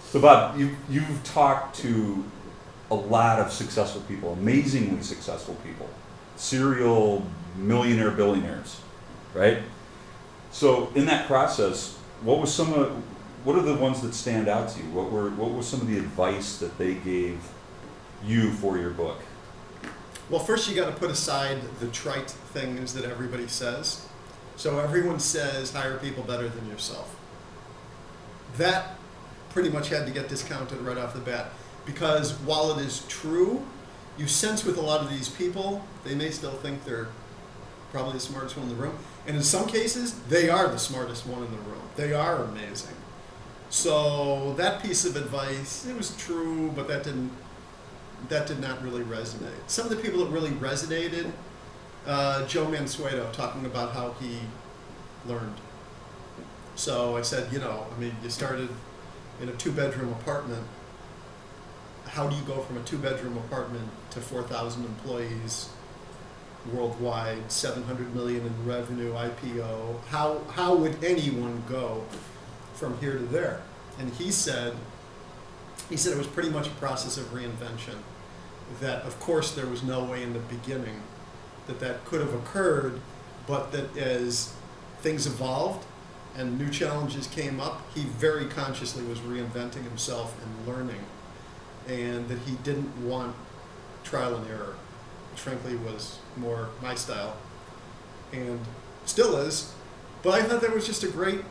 So Bob, you've talked to a lot of successful people, amazingly successful people, serial millionaire billionaires, right? So in that process, what are the ones that stand out to you? What was some of the advice that they gave you for your book? Well, first you got to put aside the trite things that everybody says. So everyone says hire people better than yourself. That pretty much had to get discounted right off the bat, because while it is true, you sense with a lot of these people, they may still think they're probably the smartest one in the room. And in some cases, they are the smartest one in the room. They are amazing. So that piece of advice, it was true, but that did not really resonate. Some of the people that really resonated, Joe Mansueto talking about how he learned. So I said, you started in a 2-bedroom apartment. How do you go from a 2-bedroom apartment to 4,000 employees worldwide, 700 million in revenue, IPO? How would anyone go from here to there? And he said it was pretty much a process of reinvention. That of course there was no way in the beginning that could have occurred, but that as things evolved and new challenges came up, he very consciously was reinventing himself and learning, and that he didn't want trial and error, which frankly was more my style, and still is. But I thought that was just a great,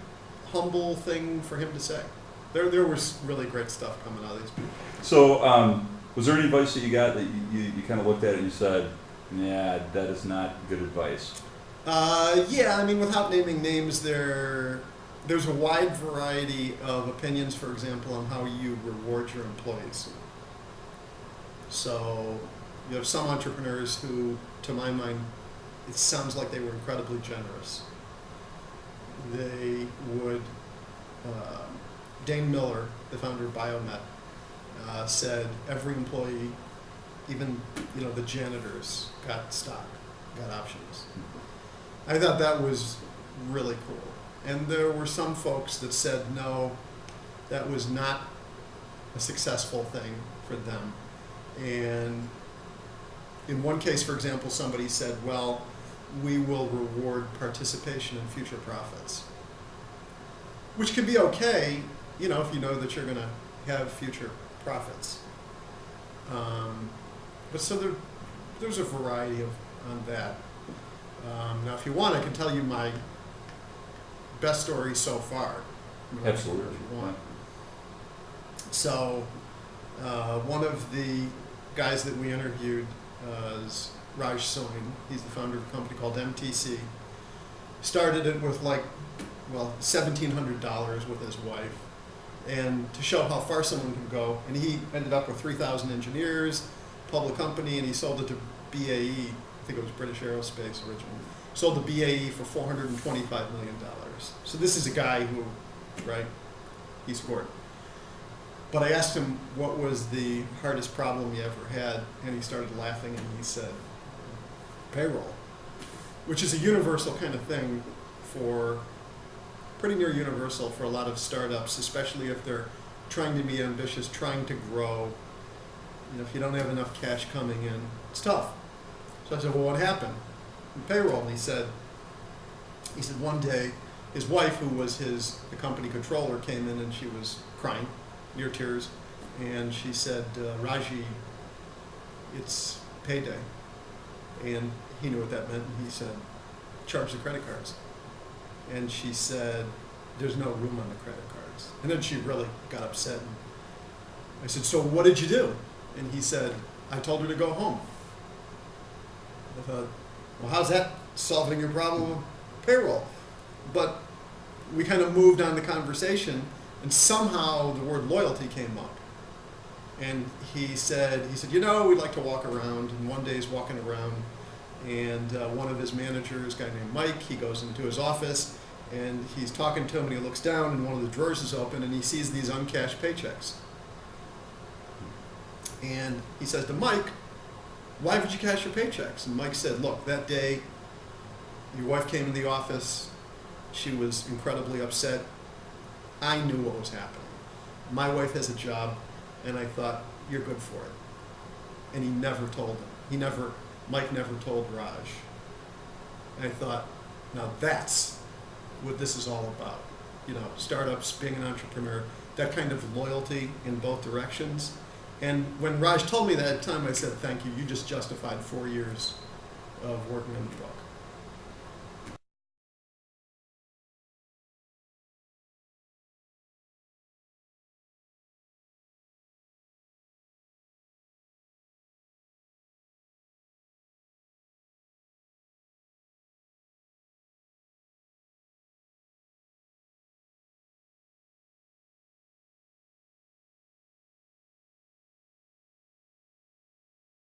humble thing for him to say. There was really great stuff coming out of these people. So, was there any advice that you got that you kind of looked at it and you said, yeah, that is not good advice? Yeah, without naming names, there's a wide variety of opinions, for example, on how you reward your employees. So you have some entrepreneurs who, to my mind, it sounds like they were incredibly generous. They would, Dane Miller, the founder of Biomet, said every employee, even the janitors, got stock, got options. I thought that was really cool. And there were some folks that said no, that was not a successful thing for them. And in one case, for example, somebody said, well, we will reward participation in future profits, which can be okay, if you know that you're going to have future profits. But so there's a variety on that. Now, if you want, I can tell you my best story so far. Absolutely. If you want. So, one of the guys that we interviewed is Raj Soin. He's the founder of a company called MTC. Started it with $1,700 with his wife, and to show how far someone can go. And he ended up with 3,000 engineers, public company, and he sold it to BAE. I think it was British Aerospace originally. Sold to BAE for $425 million. So this is a guy who, he scored. But I asked him what was the hardest problem he ever had, and he started laughing, and he said, payroll, which is a universal kind of thing pretty near universal for a lot of startups, especially if they're trying to be ambitious, trying to grow. If you don't have enough cash coming in, it's tough. So I said, well, what happened? Payroll. And he said one day his wife, who was the company controller, came in and she was crying, near tears, and she said, Raji, it's payday. And he knew what that meant, and he said, charge the credit cards. And she said, there's no room on the credit cards. And then she really got upset. And I said, so what did you do? And he said, I told her to go home. I thought, well, how's that solving your problem with payroll? But we kind of moved on the conversation, and somehow the word loyalty came up. And he said, we'd like to walk around. And one day he's walking around, and one of his managers, a guy named Mike, he goes into his office, and he's talking to him, and he looks down, and one of the drawers is open, and he sees these uncashed paychecks. And he says to Mike, why would you cash your paychecks? And Mike said, look, that day your wife came in the office. She was incredibly upset. I knew what was happening. my wife has a job, and I thought, you're good for it. And he never told him. Mike never told Raj. And I thought, now that's what this is all about. You know, startups, being an entrepreneur, that kind of loyalty in both directions. And when Raj told me that at the time, I said, thank you. You just justified 4 years of working on the book.